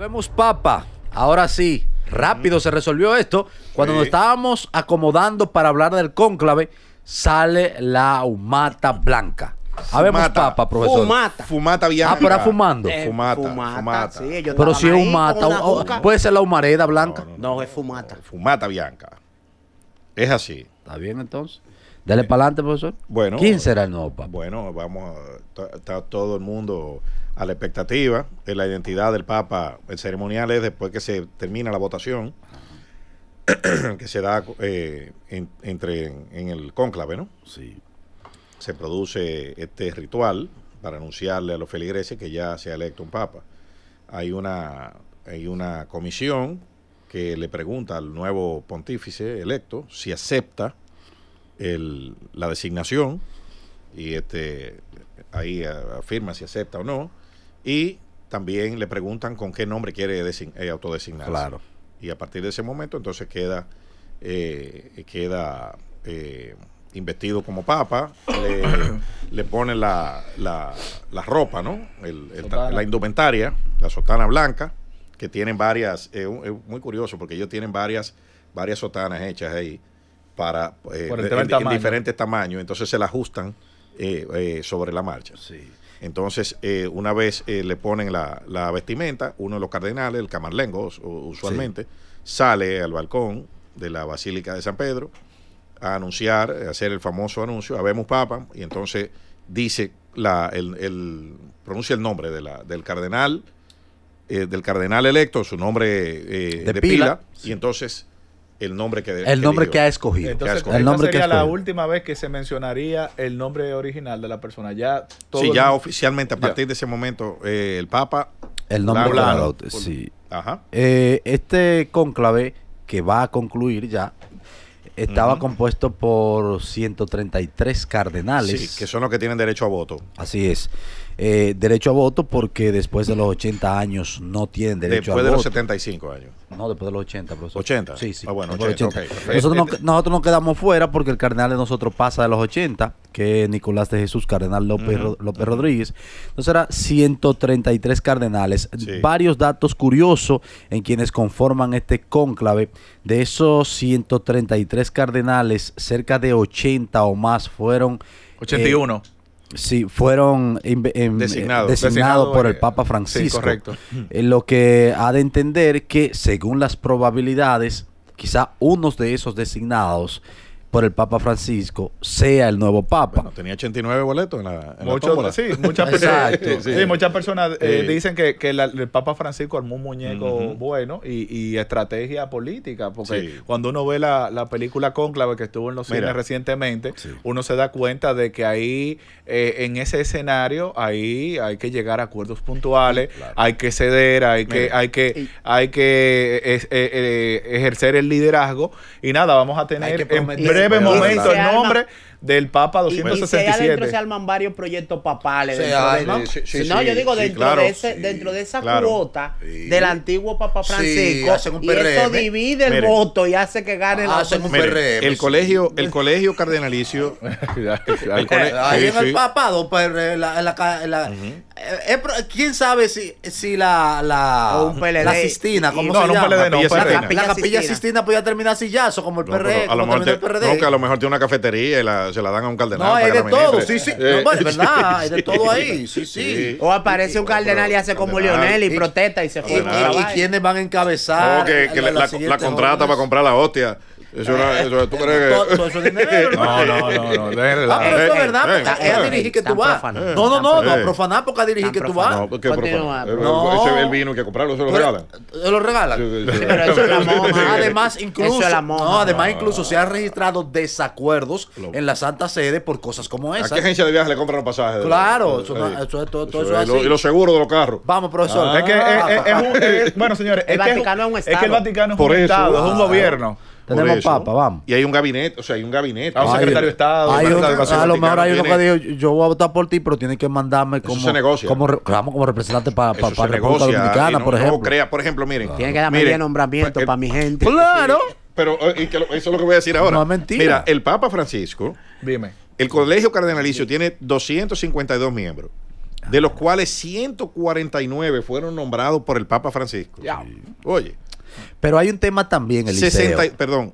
Habemos papa. Ahora sí, rápido se resolvió esto. Cuando nos estábamos acomodando para hablar del cónclave, sale la humata blanca. Habemos papa, profesor. Fumata bianca. Ah, pero fumando. Fumata. Sí, Pero si es humata, puede ser la humareda blanca. No, es fumata. Fumata bianca. Es así. Está bien, entonces. Dale para adelante, profesor. Bueno. ¿Quién será el nuevo papa? Bueno, está todo el mundo a la expectativa de la identidad del papa. El ceremonial es después que se termina la votación que se da en el cónclave, ¿no? Sí. Se produce este ritual para anunciarle a los feligreses que ya se ha electo un papa. Hay una comisión que le pregunta al nuevo pontífice electo si acepta la designación y ahí afirma si acepta o no, y también le preguntan con qué nombre quiere autodesignarse. Claro. Y a partir de ese momento entonces queda investido como papa, le ponen la ropa, ¿no? La indumentaria, la sotana blanca, que tienen varias, es muy curioso porque ellos tienen varias sotanas hechas ahí en diferentes tamaños, entonces se la ajustan sobre la marcha. Sí. Entonces, una vez le ponen la vestimenta, uno de los cardenales, el camarlengo usualmente, sale al balcón de la Basílica de San Pedro a anunciar, a hacer el famoso anuncio, habemos papa, y entonces dice, pronuncia el nombre del cardenal electo, su nombre de pila, sí. Y entonces el nombre que ha escogido. Entonces, esta sería la última vez que se mencionaría el nombre original de la persona. Ya oficialmente a partir de ese momento el Papa. El nombre sí. Ajá. Este cónclave que va a concluir ya estaba compuesto por 133 cardenales. Sí, que son los que tienen derecho a voto. Así es. Derecho a voto porque después de los 80 años no tienen derecho a voto. Después de los 75 años. No, después de los 80, profesor. 80. Sí, sí. Ah, bueno, 80. Okay. Nosotros nos quedamos fuera porque el cardenal de nosotros pasa de los 80, que es Nicolás de Jesús, cardenal López Rodríguez. Entonces era 133 cardenales. Sí. Varios datos curiosos en quienes conforman este cónclave. De esos 133 cardenales, cerca de 80 o más fueron... 81. Sí, fueron designados por el Papa Francisco. Sí, correcto. Lo que ha de entender que, según las probabilidades, quizá unos de esos designados por el Papa Francisco sea el nuevo Papa. Bueno, tenía 89 boletos en la tómbola. Sí, muchas personas dicen que el Papa Francisco armó un muñeco bueno y estrategia política, porque cuando uno ve la película Cónclave que estuvo en los cines recientemente, uno se da cuenta de que ahí, en ese escenario, ahí hay que llegar a acuerdos puntuales, hay que ceder, hay que ejercer el liderazgo, y nada, vamos a tener en breve momento el nombre del Papa 267. Y adentro se arman varios proyectos papales. Yo digo, dentro de esa cuota del antiguo Papa Francisco, y eso divide el voto y hace que gane la el colegio cardenalicio. Ahí en el papado, quién sabe si la Sistina, ¿cómo se llama? La Capilla Sistina podía terminar sillazo como el PRD. A lo mejor tiene una cafetería y se la dan a un cardenal. No, hay de todo, sí. No, es verdad, hay de todo ahí, sí. O aparece un cardenal y hace como Lionel y protesta y se fue. ¿Y quiénes van a encabezar? La contrata para comprar la hostia. ¿Tú crees que...? Todo eso dinero. No. Pero eso es verdad, porque es a dirigir que tú vas. No, profanar porque a dirigir que tú vas. No, porque profanar. Ese es el vino que comprarlo, se lo regalan. Se lo regalan. Pero eso es la monja. Además, incluso se han registrado desacuerdos en la Santa Sede por cosas como esas. ¿A qué agencia de viajes le compran los pasajes? Claro, eso es todo así. Y los seguros de los carros. Vamos, profesor. Bueno, señores, el Vaticano es un estado. Es que el Vaticano es un estado, es un gobierno. Tenemos papa, vamos. Y hay un gabinete, un secretario de Estado. A lo mejor hay uno que dijo, yo voy a votar por ti, pero tienes que mandarme como representante para República Dominicana, por ejemplo. Por ejemplo, miren. Tiene que darme bien nombramiento para mi gente. Claro. Pero eso es lo que voy a decir ahora. No es mentira. Mira, el Papa Francisco, dime, el colegio cardenalicio tiene 252 miembros. de los cuales 149 fueron nombrados por el Papa Francisco. Sí. Oye. Pero hay un tema también, Eliseo. Perdón,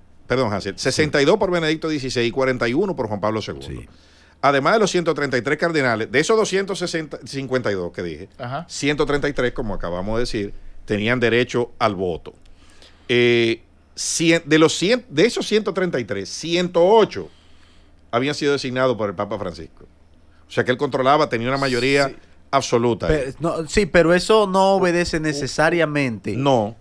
Hansel. 62 por Benedicto XVI y 41 por Juan Pablo II. Sí. Además de los 133 cardenales, de esos 252 que dije, 133, como acabamos de decir, tenían derecho al voto. De esos 133, 108 habían sido designados por el Papa Francisco. O sea que él controlaba, tenía una mayoría absoluta. Pero eso no obedece necesariamente. No,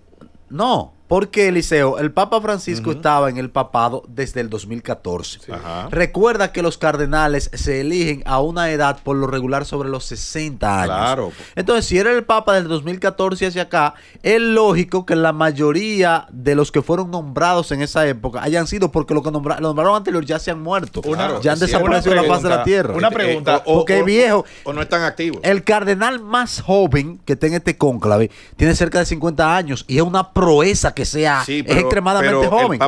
porque Eliseo, el Papa Francisco estaba en el papado desde el 2014. Sí. Recuerda que los cardenales se eligen a una edad por lo regular sobre los 60 años. Claro. Entonces, si era el Papa del 2014 hacia acá, es lógico que la mayoría de los que fueron nombrados en esa época hayan sido porque los que nombraron anterior ya se han muerto. Ya han desaparecido de la faz de la tierra. Una pregunta. Porque viejo. O no están activos. El cardenal más joven que está en este cónclave tiene cerca de 50 años y es una proeza que sea es extremadamente joven.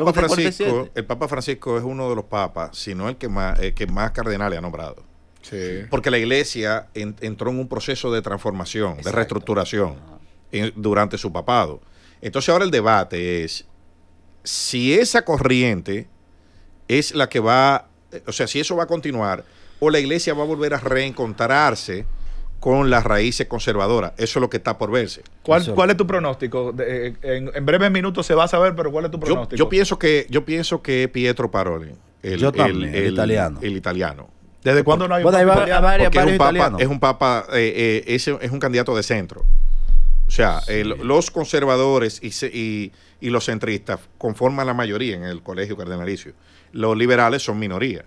El Papa Francisco es uno de los papas, si no el que más cardenales ha nombrado. Sí. Porque la iglesia entró en un proceso de transformación, de reestructuración durante su papado. Entonces ahora el debate es si esa corriente es la que va, o sea, si eso va a continuar o la iglesia va a volver a reencontrarse con las raíces conservadoras. Eso es lo que está por verse. ¿Cuál es tu pronóstico? En breves minutos se va a saber, pero ¿cuál es tu pronóstico? Yo pienso que Pietro Paroli, el italiano. El italiano. ¿Desde cuándo no hay un papa? Es un candidato de centro. O sea, los conservadores y los centristas conforman la mayoría en el colegio cardenalicio. Los liberales son minoría.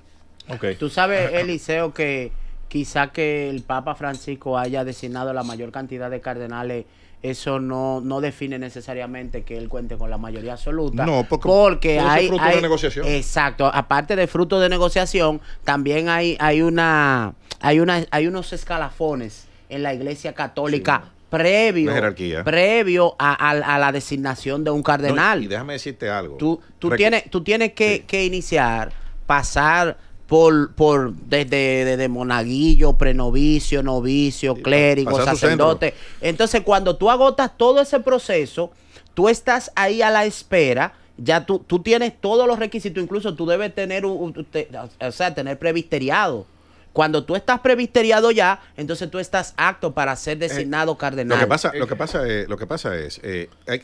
Okay. Tú sabes, Eliseo, que quizá que el Papa Francisco haya designado la mayor cantidad de cardenales, eso no define necesariamente que él cuente con la mayoría absoluta. No, porque hay fruto de negociación. Exacto, aparte de fruto de negociación, también hay unos escalafones en la Iglesia Católica. Sí. Previo a la designación de un cardenal. Y déjame decirte algo. Tú tienes que iniciar, pasar desde monaguillo, prenovicio, novicio, clérigo, sacerdote. Entonces, cuando tú agotas todo ese proceso, tú estás ahí a la espera. Ya tú tienes todos los requisitos. Incluso tú debes tener tener presbiteriado. Cuando tú estás presbiteriado ya, entonces tú estás apto para ser designado cardenal. Lo que pasa es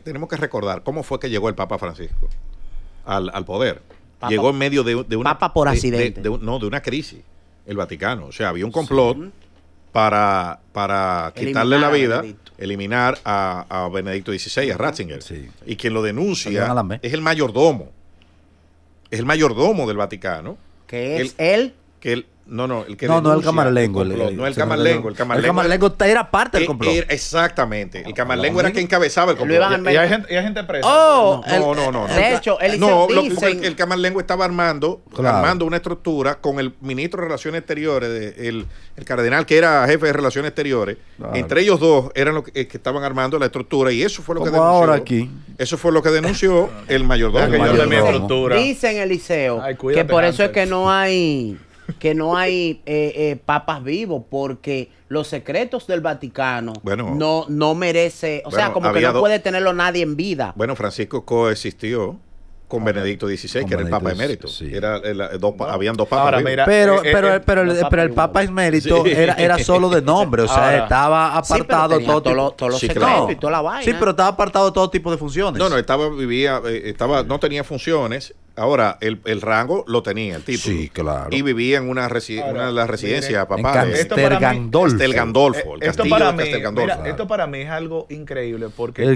tenemos que recordar cómo fue que llegó el Papa Francisco al poder. Llegó en medio de una... Papa por accidente. De una crisis, el Vaticano. O sea, había un complot para quitarle la vida, eliminar a Benedicto XVI, a Ratzinger. Sí. Y quien lo denuncia es el mayordomo. Es el mayordomo del Vaticano. ¿Qué es él? El camarlengo. No el camarlengo. El camarlengo era parte del complot. Exactamente. El camarlengo era quien encabezaba el complot. Y hay gente presa. No. De hecho, el camarlengo estaba armando una estructura con el ministro de Relaciones Exteriores, el cardenal que era jefe de Relaciones Exteriores. Claro. Entre ellos dos eran los que estaban armando la estructura y eso fue lo que denunció. Ahora aquí. Eso fue lo que denunció el mayordomo. Dicen, Eliseo, que por eso es que no hay papas vivos, porque los secretos del Vaticano no merece, sea, como que no puede tenerlo nadie en vida. Bueno, Francisco coexistió con Benedicto XVI, que era el Papa emérito. Sí. Habían dos papas. Ahora, mira, pero el Papa emérito era solo de nombre, o sea, estaba apartado de todos los secretos y toda la vaina. Sí, pero estaba apartado de todo tipo de funciones. No tenía funciones. Ahora, el rango lo tenía, el título. Sí, claro. Y vivía en una de las residencias papales. Castel Gandolfo. Esto para mí es algo increíble, porque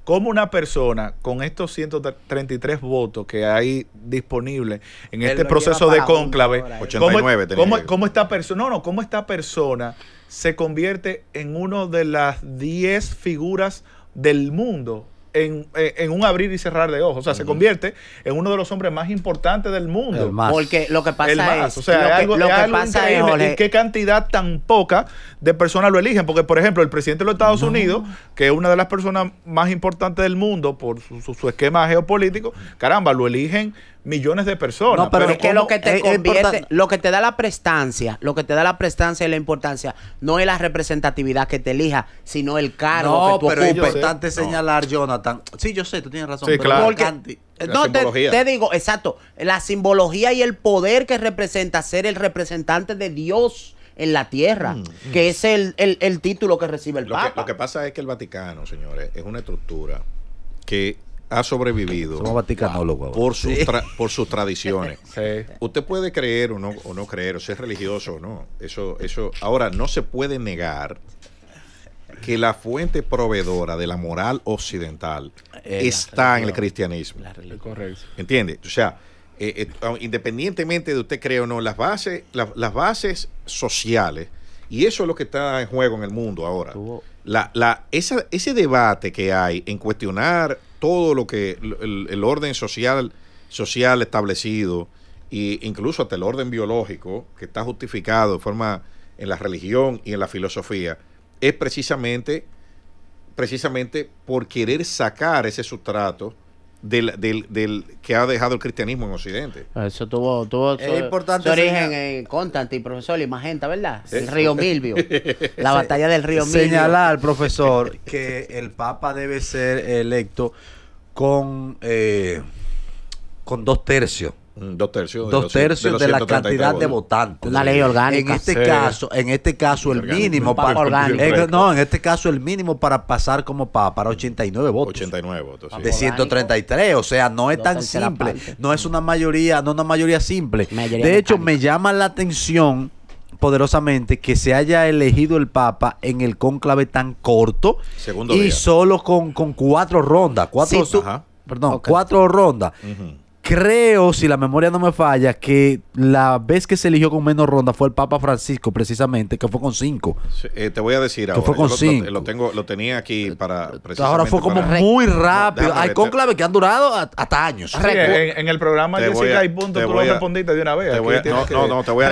como una persona con estos 133 votos que hay disponibles en este proceso de cónclave, 89 ¿cómo esta persona se convierte en una de las 10 figuras del mundo en un abrir y cerrar de ojos? O sea, se convierte en uno de los hombres más importantes del mundo. Porque lo que pasa es... O sea, algo increíble. ¿Y qué cantidad tan poca de personas lo eligen? Porque, por ejemplo, el presidente de los Estados Unidos, que es una de las personas más importantes del mundo por su esquema geopolítico, caramba, lo eligen millones de personas. No, pero es que lo que te convierte, lo que te da la prestancia, y la importancia, no es la representatividad que te elija, sino el cargo que tú ocupes. Es importante señalar, Jonathan. Sí, yo sé, tú tienes razón. Sí, pero claro. Porque, te digo, exacto, la simbología y el poder que representa ser el representante de Dios en la tierra, que es el título que recibe el Papa. Lo que pasa es que el Vaticano, señores, es una estructura que ha sobrevivido por sus tradiciones. Sí. Usted puede creer o no creer, o ser religioso o no. Eso. Ahora, no se puede negar que la fuente proveedora de la moral occidental está en el cristianismo. Correcto. ¿Entiende? O sea, independientemente de usted cree o no, las bases sociales, y eso es lo que está en juego en el mundo ahora. Ese debate que hay en cuestionar todo lo que el orden social establecido, e incluso hasta el orden biológico, que está justificado de forma en la religión y en la filosofía, es precisamente por querer sacar ese sustrato del que ha dejado el cristianismo en Occidente. Eso tuvo su origen en Constantine, profesor, y Magenta, ¿verdad? El río Milvio, la batalla del río Milvio. Señalar, profesor, que el Papa debe ser electo con 2/3. 2/3 de la cantidad de votantes. Una ley orgánica. En este caso el mínimo el mínimo para pasar como papa para 89 votos. 89 votos. Sí. De 133, o sea, no es tan simple, no es una mayoría simple. De hecho, me llama la atención poderosamente que se haya elegido el Papa en el cónclave tan corto y solo con 4 rondas, 4 rondas. Creo, si la memoria no me falla, que la vez que se eligió con menos ronda fue el Papa Francisco, precisamente, que fue con 5. Te voy a decir ahora. Fue con 5. Lo tenía aquí para precisamente. Ahora fue como muy rápido. Hay cónclaves que han durado hasta años. Sí, en el programa Jessica y punto, tú lo respondiste de una vez. Te voy a decir.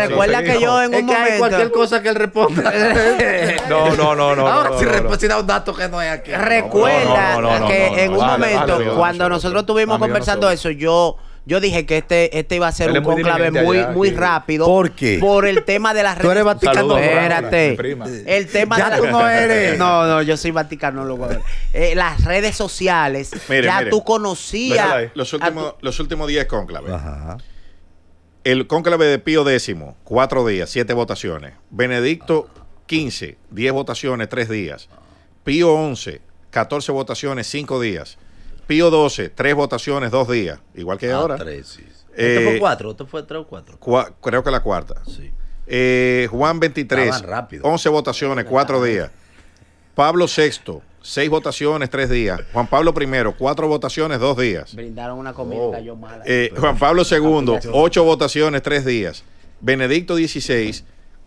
Recuerda que yo en un momento... cualquier cosa que él responda. No. Ahora si da un dato que no es aquí. Recuerda que en un momento, cuando nosotros estuvimos conversando eso, yo dije que este iba a ser un cónclave muy rápido. ¿Por qué? Por el tema de las redes. Tú eres vaticanólogo. Espérate. El tema ya tú no eres. No, yo soy vaticanólogo. Las redes sociales. Mire. Tú conocías. Los últimos 10 cónclaves. Ajá. El cónclave de Pío X, 4 días, 7 votaciones. Benedicto XV, 10 votaciones, 3 días. Pío XI, 14 votaciones, 5 días. Pío XII, 3 votaciones, 2 días. Igual que ahora. 3, sí. ¿Este fue 4? ¿Este fue 3 o 4? Creo que la cuarta. Sí. Juan XXIII, 11 votaciones, 4 días. Pablo VI, 6 votaciones, 3 días. Juan Pablo I, 4 votaciones, 2 días. Brindaron una comida y cayó mala. Juan Pablo II, 8 votaciones, 3 días. Benedicto XVI,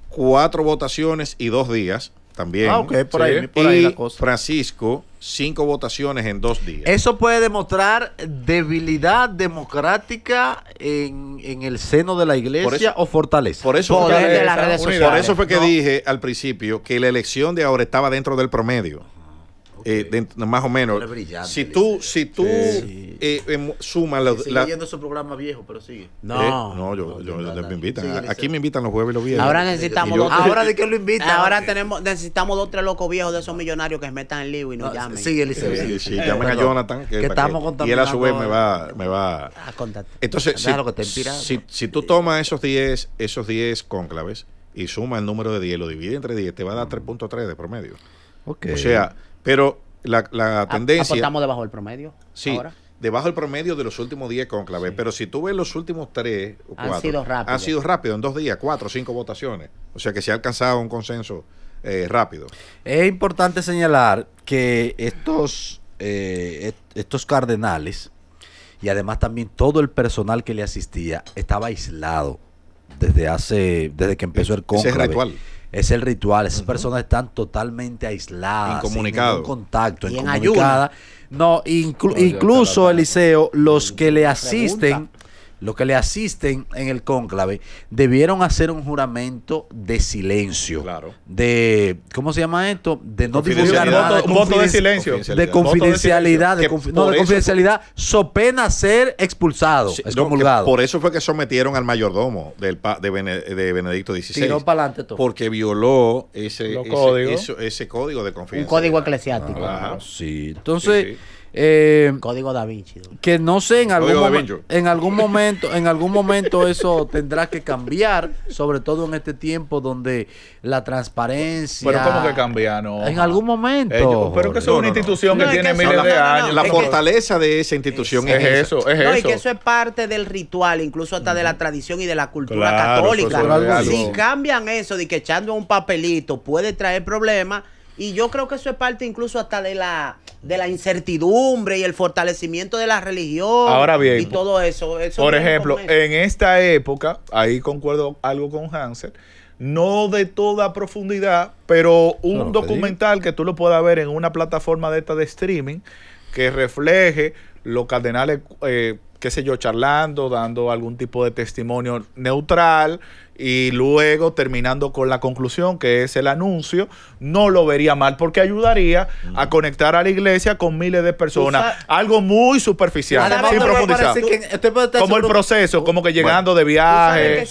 4 votaciones y 2 días. También. Por ahí la cosa. Francisco, 5 votaciones en 2 días. Eso puede demostrar debilidad democrática en el seno de la iglesia o fortaleza. Por eso fue que dije al principio que la elección de ahora estaba dentro del promedio. Más o menos. Si tú sumas sigue leyendo su programa viejo, pero sigue. Yo me invitan. Aquí me invitan los jueves y los viernes. Ahora necesitamos ahora de que lo invitan. Ahora necesitamos 2 o 3 locos viejos de esos millonarios que se metan en lío y nos llamen. Sigue, Eliseo. Sí, llamen a Jonathan que estamos contaminando. Y él a su vez me va a contar. Entonces, si tú tomas esos 10 cónclaves y sumas el número de 10, lo divide entre 10, te va a dar 3.3 de promedio. O sea, pero la tendencia... ¿Estamos debajo del promedio? Sí, ahora, debajo del promedio de los últimos 10 cónclaves. Sí. Pero si tú ves los últimos 3 o 4... Han sido rápidos en 2 días, 4 o 5 votaciones. O sea que se ha alcanzado un consenso rápido. Es importante señalar que estos cardenales y además también todo el personal que le asistía estaba aislado desde que empezó el cónclave. Ese es ritual. Es el ritual. Esas personas están totalmente aisladas, incomunicadas, sin contacto, incomunicadas. No, incluso Eliseo, los que le asisten los que le asisten en el cónclave, debieron hacer un juramento de silencio. Claro. De, ¿cómo se llama esto? De no divulgar un nada. voto de silencio. De confidencialidad. De confidencialidad, so pena ser expulsado, excomulgado. Por eso fue que sometieron al mayordomo de Benedicto XVI. Tiró para adelante todo. Porque violó ese código de confidencialidad. Un código eclesiástico. Claro. Sí, entonces... Sí. Código Da Vinci. Que no sé, en algún momento eso tendrá que cambiar, sobre todo en este tiempo donde la transparencia. Pero ¿cómo que cambia? No. En algún momento. Pero que eso es una institución que tiene miles de años. La fortaleza de esa institución es eso. Y que eso es parte del ritual, incluso hasta de la tradición y de la cultura católica. Si cambian eso de que echando un papelito puede traer problemas. Y yo creo que eso es parte incluso hasta de la incertidumbre y el fortalecimiento de la religión. Ahora bien, y todo eso. Por ejemplo, en esta época, ahí concuerdo algo con Hansel, no de toda profundidad, pero un documental que tú lo puedas ver en una plataforma de esta de streaming que refleje los cardenales, qué sé yo, charlando, dando algún tipo de testimonio neutral y luego terminando con la conclusión, que es el anuncio, no lo vería mal porque ayudaría a conectar a la iglesia con miles de personas. Algo muy superficial, sin profundizar. Como el proceso, como que llegando de viaje.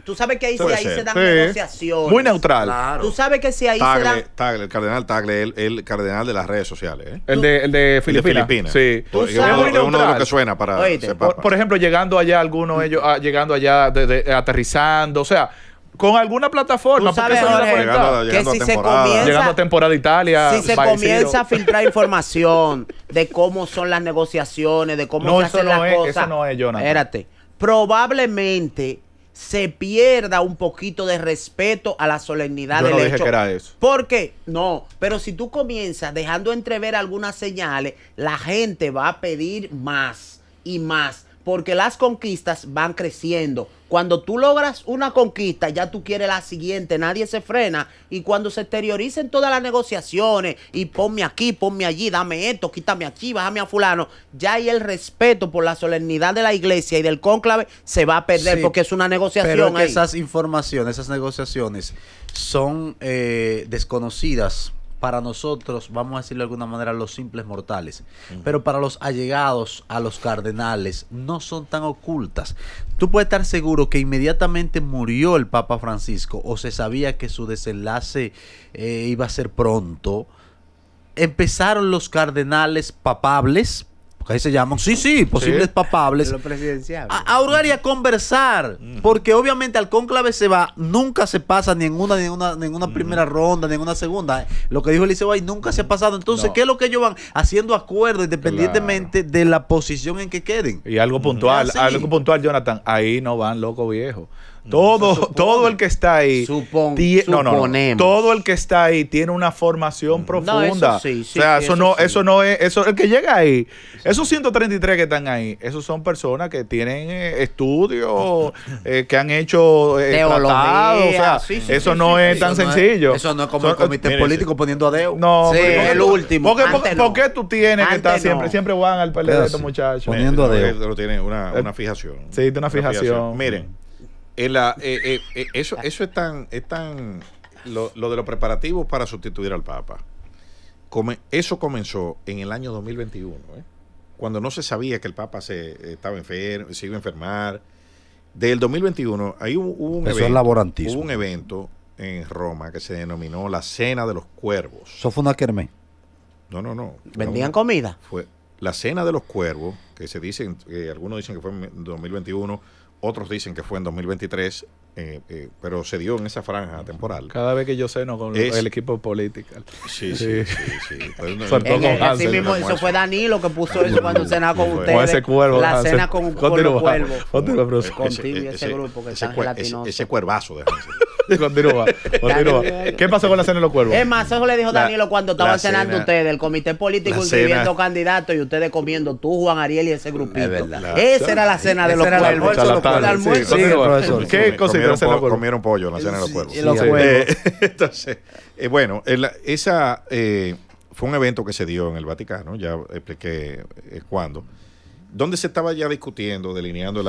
Tú sabes que ahí se dan negociaciones. Muy neutral. Claro. Tú sabes que si ahí se dan... El cardenal Tagle, el cardenal de las redes sociales. El de Filipinas. Sí. Es uno de los que suena para ser papa. Por ejemplo, llegando allá, algunos ellos llegando allá aterrizando, o sea, con alguna plataforma. Tú sabes, Jorge, que si se comienza, llegando a temporada Italia, si se comienza a filtrar información de cómo son las negociaciones, de cómo se hacen las cosas. Eso no es, Jonathan. Espérate, probablemente se pierda un poquito de respeto a la solemnidad del hecho. Yo no dije que era eso. ¿Por qué? No, pero si tú comienzas dejando entrever algunas señales, la gente va a pedir más y más, porque las conquistas van creciendo. Cuando tú logras una conquista, ya tú quieres la siguiente, nadie se frena. Y cuando se exterioricen todas las negociaciones, y ponme aquí, ponme allí, dame esto, quítame aquí, bájame a fulano, ya ahí el respeto por la solemnidad de la iglesia y del cónclave se va a perder, porque es una negociación. Pero es que esas informaciones, esas negociaciones son desconocidas para nosotros, vamos a decirlo de alguna manera, los simples mortales. Pero para los allegados a los cardenales no son tan ocultas. Tú puedes estar seguro que inmediatamente murió el Papa Francisco o se sabía que su desenlace iba a ser pronto. Empezaron los cardenales papables, porque ahí se llaman, posibles papables, a orar y a conversar, porque obviamente al cónclave se va, nunca se pasa ni en una primera ronda, ni en una segunda. Lo que dijo Eliseo ahí nunca se ha pasado. Entonces, ¿qué es lo que ellos van haciendo acuerdos independientemente de la posición en que queden? Y algo puntual, Jonathan, ahí no van locos viejos. Todo el que está ahí todo el que está ahí tiene una formación profunda. Eso no es el que llega ahí. Esos 133 que están ahí, esos son personas que tienen estudios, que han hecho tratados, eso no es tan sencillo. Eso no es como el comité político poniendo a Dios. No, el último. ¿Por qué tú tienes que estar siempre van al PLD de estos muchachos? Poniendo a Dios. Pero tiene una fijación. Sí, tiene una fijación. Miren. Eso es tan lo de los preparativos para sustituir al Papa. Eso comenzó en el año 2021, cuando no se sabía que el Papa se iba a enfermar. Del 2021 hay hubo un evento en Roma que se denominó la Cena de los Cuervos. ¿Eso fue una kermés? No. ¿Vendían comida? Fue la Cena de los Cuervos, que se dicen, algunos dicen que fue en 2021, otros dicen que fue en 2023, pero se dio en esa franja temporal. Cada vez que yo ceno con el equipo político. Sí. Eso fue Danilo que puso eso cuando cenaba con ustedes. Con ese cuervo. La cena con los cuervos. Ese cuervazo de Continúa. ¿Qué pasó con la cena de los cuervos? Es más, eso le dijo Danilo cuando estaban cenando ustedes, el comité político inscribiendo candidatos y ustedes comiendo, tú, Juan Ariel y ese grupito. Esa era la cena de los cuervos. El almuerzo. ¿Qué cositas comieron pollo en la cena de los cuervos? Entonces, esa fue un evento que se dio en el Vaticano, ya expliqué cuándo, donde se estaba ya discutiendo, delineando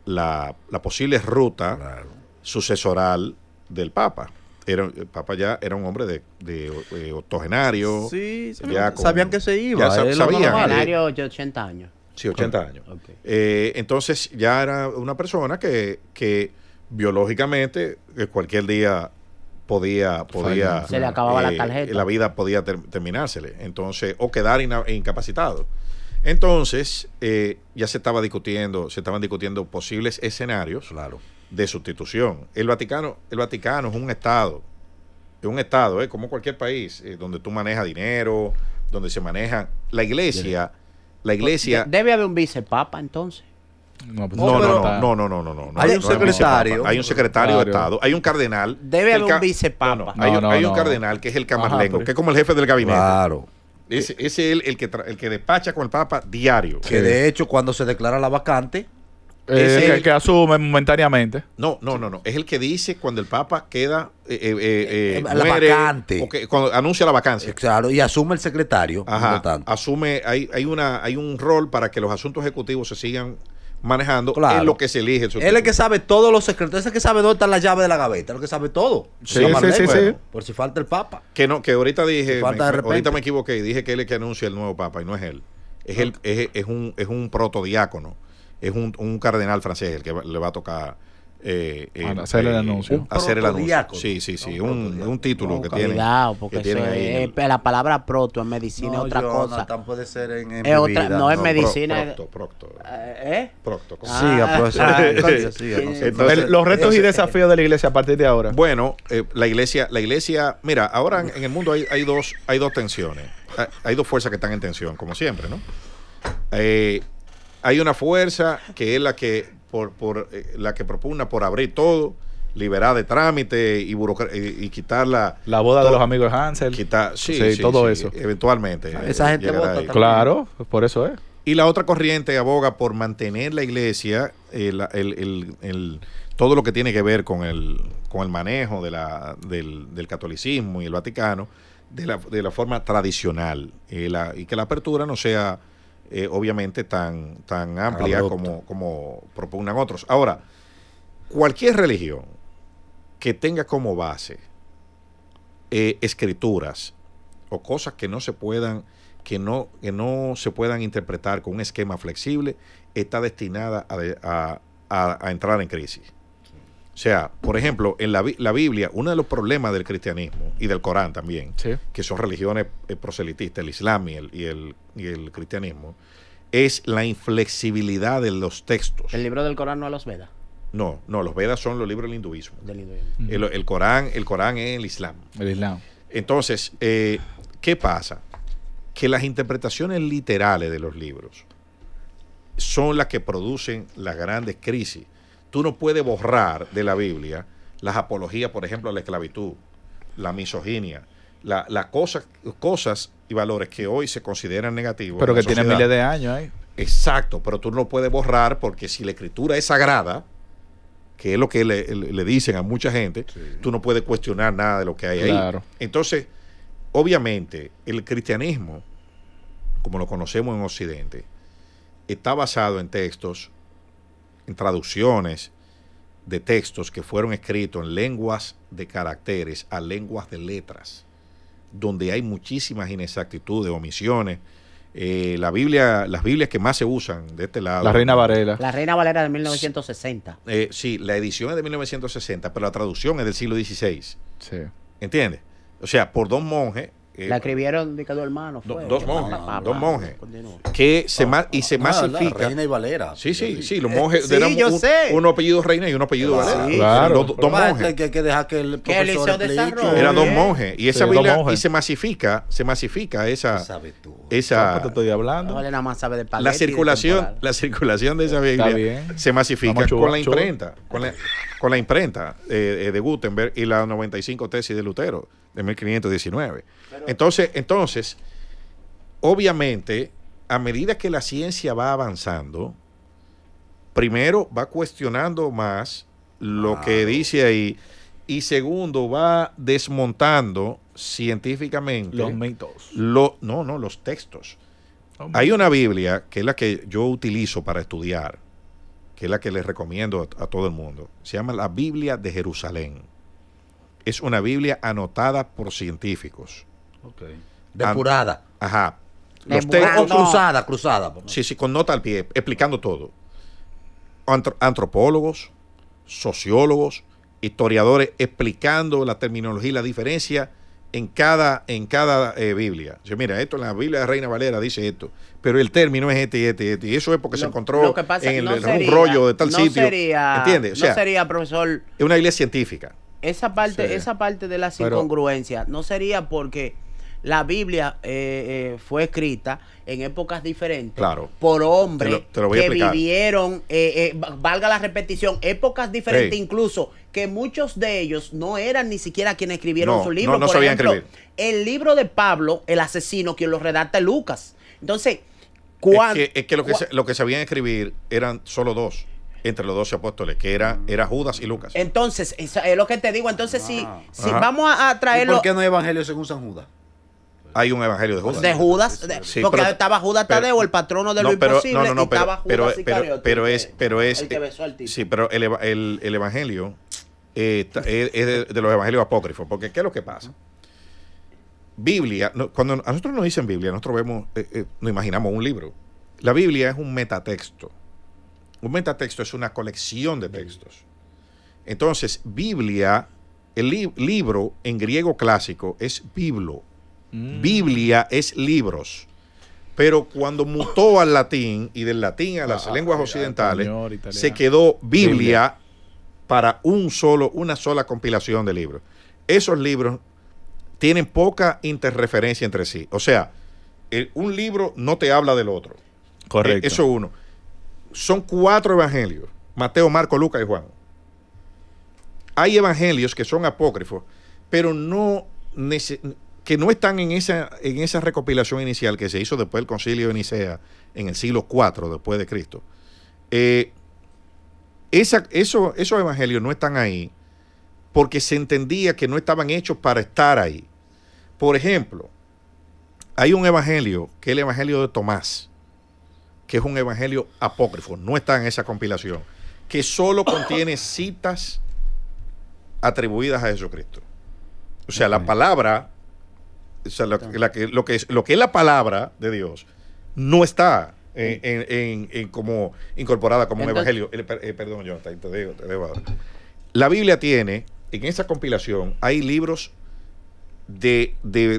la posible ruta sucesoral del Papa. El Papa ya era un hombre de octogenario. Sí, ya sabían que se iba. Ya sabían. De 80 años. Sí, 80 años. Okay. Entonces ya era una persona que biológicamente cualquier día podía se le acababa la tarjeta. La vida podía terminársele. Entonces, o quedar incapacitado. Entonces, ya estaban discutiendo posibles escenarios de sustitución. El Vaticano es un estado, como cualquier país, donde tú manejas dinero, donde se maneja la iglesia. Debe haber un vicepapa entonces. No. Hay un secretario. Hay un secretario de Estado. Hay un cardenal. Debe haber un vicepapa. Hay un cardenal que es el camarlengo, que es como el jefe del gabinete. Claro. Ese es el que despacha con el Papa diario. Que de hecho, cuando se declara la vacante, que asume momentáneamente. No. Es el que dice cuando el Papa queda la vacante. Cuando anuncia la vacancia. Claro, y asume el secretario. Asume, hay un rol para que los asuntos ejecutivos se sigan manejando. Claro. Es lo que se elige. Él es el que sabe todos los secretos. Es el que sabe dónde está la llave de la gaveta. Es el que sabe todo. Sí. Por si falta el Papa. Que ahorita ahorita me equivoqué. Dije que él es el que anuncia el nuevo Papa y no es él. Es un protodiácono. Es un cardenal francés el que le va a tocar hacer el anuncio. Hacer el anuncio. Sí. Un título que tiene. Cuidado, porque la palabra proto en medicina es otra cosa. Puede ser en es otra, no en medicina. Procto. Procto. Siga, profesor. Entonces, los retos y desafíos de la iglesia a partir de ahora. Bueno, la iglesia, mira, ahora en el mundo hay dos tensiones. Hay dos fuerzas que están en tensión, como siempre, ¿no? Hay una fuerza que es la que la que propugna por abrir todo, liberar de trámite y quitar la boda de los amigos de Hansel. Todo eso. Eventualmente. Esa gente vota. Claro, por eso es. Y la otra corriente aboga por mantener la iglesia, todo lo que tiene que ver con el manejo del catolicismo y el Vaticano de la forma tradicional, y que la apertura no sea obviamente tan amplia como propugnan otros. Ahora, cualquier religión que tenga como base escrituras o cosas que no se puedan interpretar con un esquema flexible está destinada a entrar en crisis. O sea, por ejemplo, en la Biblia, uno de los problemas del cristianismo y del Corán también, que son religiones proselitistas, el Islam y el cristianismo, es la inflexibilidad de los textos. ¿El libro del Corán no es los Vedas? No, los Vedas son los libros del hinduismo. El Corán es el Islam. El Islam. Entonces, ¿qué pasa? Que las interpretaciones literales de los libros son las que producen las grandes crisis. Tú no puedes borrar de la Biblia las apologías, por ejemplo, a la esclavitud, la misoginia, las cosas y valores que hoy se consideran negativos. Pero que tienen miles de años ahí. Exacto, pero tú no lo puedes borrar porque si la escritura es sagrada, que es lo que le dicen a mucha gente, tú no puedes cuestionar nada de lo que hay ahí. Entonces, obviamente, el cristianismo, como lo conocemos en Occidente, está basado en textos, en traducciones de textos que fueron escritos en lenguas de caracteres a lenguas de letras, donde hay muchísimas inexactitudes, omisiones. Las Biblias que más se usan de este lado. La Reina Valera. La Reina Valera de 1960. Sí, la edición es de 1960, pero la traducción es del siglo XVI. Sí. ¿Entiendes? O sea, por dos monjes. La escribieron de cada hermano. Dos monjes. Que se masifica. La Reina y Valera. Sí, los monjes. sé. Uno apellido Reina y uno apellido Valera. Claro. Dos monjes. Hay que dejar que el profesor explique. Eran dos monjes. Y esa Biblia, y se masifica esa. Te estoy hablando. Nada más sabe de La circulación de esa Biblia se masifica con la imprenta. Con la imprenta de Gutenberg y las 95 tesis de Lutero de 1519. Entonces, obviamente, a medida que la ciencia va avanzando, primero va cuestionando más lo que dice ahí, y segundo va desmontando científicamente los mitos. Los textos. Hay una Biblia que es la que yo utilizo para estudiar, que es la que les recomiendo a todo el mundo. Se llama la Biblia de Jerusalén. Es una Biblia anotada por científicos. Okay. Depurada. Ajá. Los textos cruzada. Sí, con nota al pie, explicando todo. Antropólogos, sociólogos, historiadores, explicando la terminología y la diferencia en cada Biblia. Yo, mira, esto en la Biblia de Reina Valera dice esto, pero el término es este. Y eso es porque se encontró en un rollo de tal sitio. ¿Entiendes? O sea, no sería, profesor. Es una iglesia científica. Esa parte de las incongruencias no sería porque la Biblia fue escrita en épocas diferentes por hombres que vivieron, valga la repetición, épocas diferentes, incluso que muchos de ellos no eran ni siquiera quienes escribieron su libro. No sabían escribir. El libro de Pablo, el asesino, quien lo redacta es Lucas. Entonces, es que lo que sabían escribir eran solo dos. Entre los 12 apóstoles, que era Judas y Lucas. Entonces, es lo que te digo. Entonces, si vamos a traerlo. ¿Y por qué no hay evangelio según San Judas? Hay un evangelio de Judas. De Judas, porque estaba Judas Tadeo, el patrono de lo imposible, y estaba Judas Iscariote. Pero es el que besó al tipo. Sí, pero el evangelio es de los evangelios apócrifos, porque ¿qué es lo que pasa? Biblia, cuando a nosotros nos dicen Biblia, nosotros vemos, nos imaginamos un libro. La Biblia es un metatexto. Un metatexto es una colección de textos. Entonces, Biblia, el libro en griego clásico es biblo. Biblia es libros. Pero cuando mutó al latín y del latín a las lenguas occidentales, se quedó Biblia para una sola compilación de libros. Esos libros tienen poca interreferencia entre sí. O sea, un libro no te habla del otro. Correcto. Eso uno. Son 4 evangelios: Mateo, Marco, Lucas y Juan. Hay evangelios que son apócrifos, pero que no están en esa recopilación inicial que se hizo después del Concilio de Nicea en el siglo IV después de Cristo. Esos evangelios no están ahí porque se entendía que no estaban hechos para estar ahí. Por ejemplo, hay un evangelio que es el evangelio de Tomás, que es un evangelio apócrifo, no está en esa compilación, que solo contiene citas atribuidas a Jesucristo. O sea, la palabra, o sea, lo que es la palabra de Dios no está como incorporada como un evangelio. Perdón, Jonathan, te debo dar. La Biblia tiene, en esa compilación, hay libros de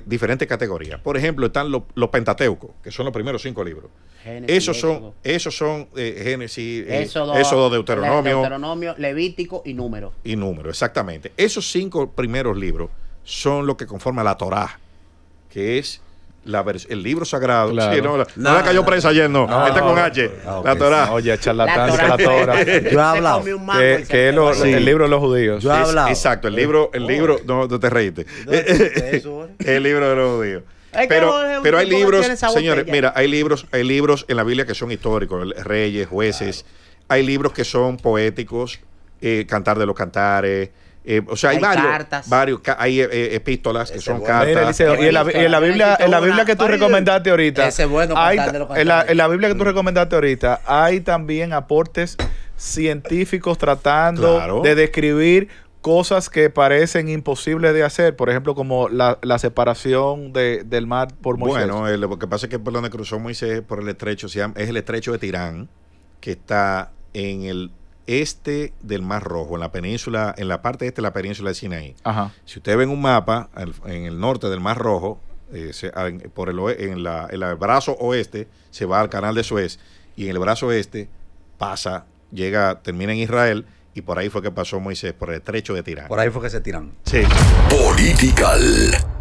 diferentes categorías. Por ejemplo, están los Pentateucos, que son los primeros 5 libros. Génesis, esos son Génesis, Éxodo, Deuteronomio, Levítico y Número. Exactamente. Esos 5 primeros libros son lo que conforma la Torá, que es el libro sagrado. Claro. Sí, no la cayó presa ayer, está con H. La Torá. Oye, charlatán, la Torá. Yo he hablado. Que es el libro de los judíos. Yo he hablado. Exacto, el libro, no te reíste. El libro de los judíos. Pero hay libros, señores, mira, hay libros en la Biblia que son históricos, reyes, jueces. Hay libros que son poéticos, Cantar de los Cantares. O sea, hay varios hay epístolas que son cartas. Y en la Biblia que tú recomendaste ahorita, en la Biblia que tú recomendaste ahorita, hay también aportes científicos tratando de describir cosas que parecen imposibles de hacer, por ejemplo, como la separación del mar por Moisés. Bueno, lo que pasa es que por donde cruzó Moisés, por el estrecho, es el estrecho de Tirán, que está en el este del Mar Rojo, en la península, en la parte este de la península de Sinaí. Ajá. Si ustedes ven un mapa, en el norte del Mar Rojo, en el brazo oeste, se va al canal de Suez, y en el brazo este termina en Israel, y por ahí fue que pasó Moisés, por el estrecho de Tirán. Por ahí fue que se tiran. Sí. Political.